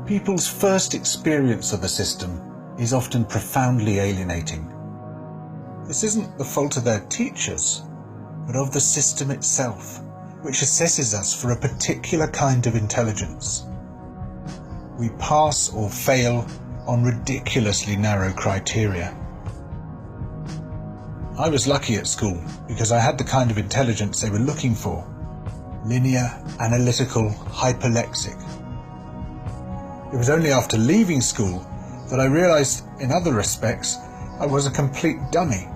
People's first experience of the system is often profoundly alienating. This isn't the fault of their teachers, but of the system itself, which assesses us for a particular kind of intelligence. We pass or fail on ridiculously narrow criteria. I was lucky at school because I had the kind of intelligence they were looking for: linear, analytical, hyperlexic. It was only after leaving school that I realized, in other respects, I was a complete dummy.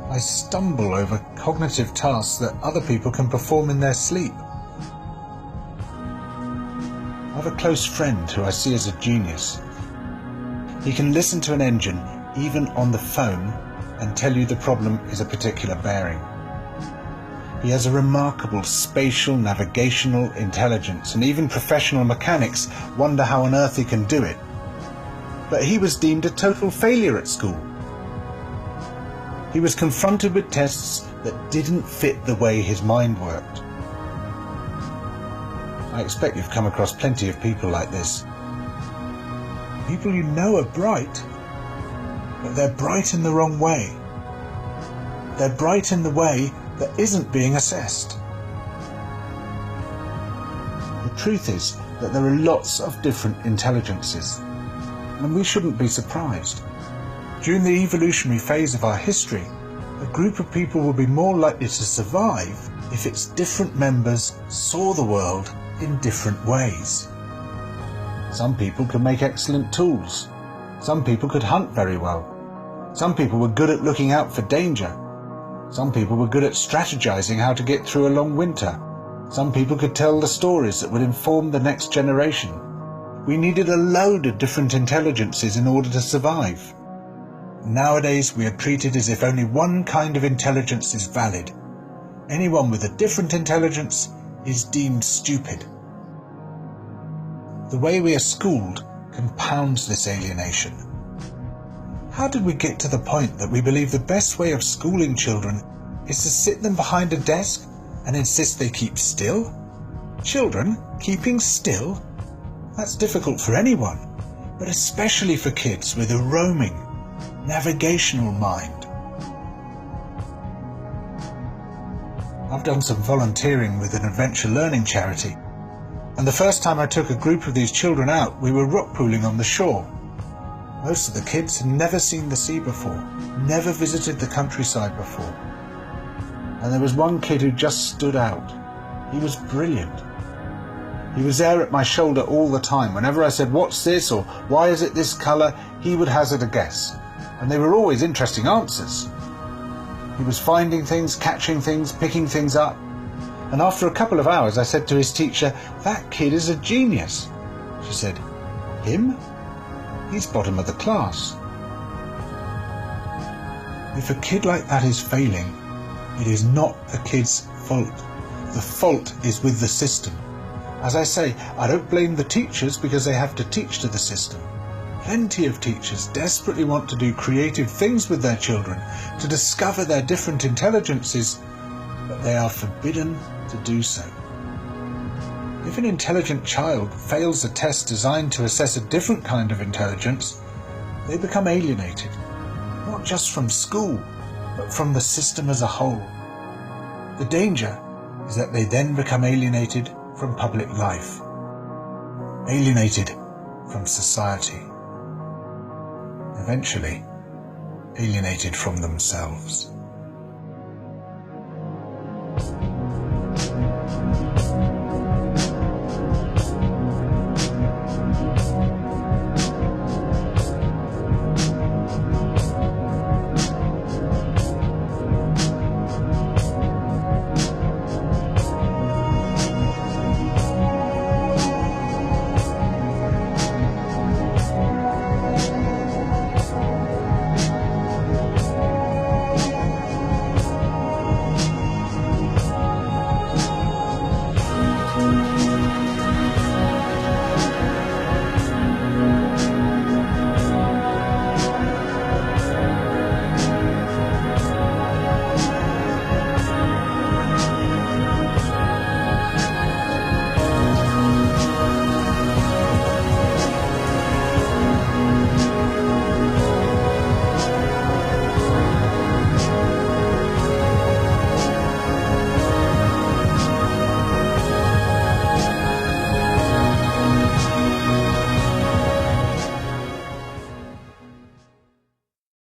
I stumble over cognitive tasks that other people can perform in their sleep. I have a close friend who I see as a genius. He can listen to an engine, even on the phone, and tell you the problem is a particular bearing. He has a remarkable spatial navigational intelligence, and even professional mechanics wonder how on earth he can do it. But he was deemed a total failure at school. He was confronted with tests that didn't fit the way his mind worked. I expect you've come across plenty of people like this. People you know are bright, but they're bright in the wrong way. They're bright in the way that isn't being assessed. The truth is that there are lots of different intelligences, and we shouldn't be surprised. During the evolutionary phase of our history, a group of people will be more likely to survive if its different members saw the world in different ways. Some people could make excellent tools. Some people could hunt very well. Some people were good at looking out for danger. Some people were good at strategizing how to get through a long winter. Some people could tell the stories that would inform the next generation. We needed a load of different intelligences in order to survive. Nowadays, we are treated as if only one kind of intelligence is valid. Anyone with a different intelligence is deemed stupid. The way we are schooled compounds this alienation. How did we get to the point that we believe the best way of schooling children is to sit them behind a desk and insist they keep still? Children keeping still? That's difficult for anyone, but especially for kids with a roaming, navigational mind. I've done some volunteering with an adventure learning charity, and the first time I took a group of these children out, we were rock pooling on the shore. Most of the kids had never seen the sea before, never visited the countryside before. And there was one kid who just stood out. He was brilliant. He was there at my shoulder all the time. Whenever I said, "What's this?" or "Why is it this colour?" he would hazard a guess. And they were always interesting answers. He was finding things, catching things, picking things up. And after a couple of hours I said to his teacher, "That kid is a genius." She said, "Him? He's bottom of the class." If a kid like that is failing, it is not the kid's fault. The fault is with the system. As I say, I don't blame the teachers because they have to teach to the system. Plenty of teachers desperately want to do creative things with their children, to discover their different intelligences, but they are forbidden to do so. If an intelligent child fails a test designed to assess a different kind of intelligence, they become alienated, not just from school, but from the system as a whole. The danger is that they then become alienated from public life, alienated from society, eventually alienated from themselves.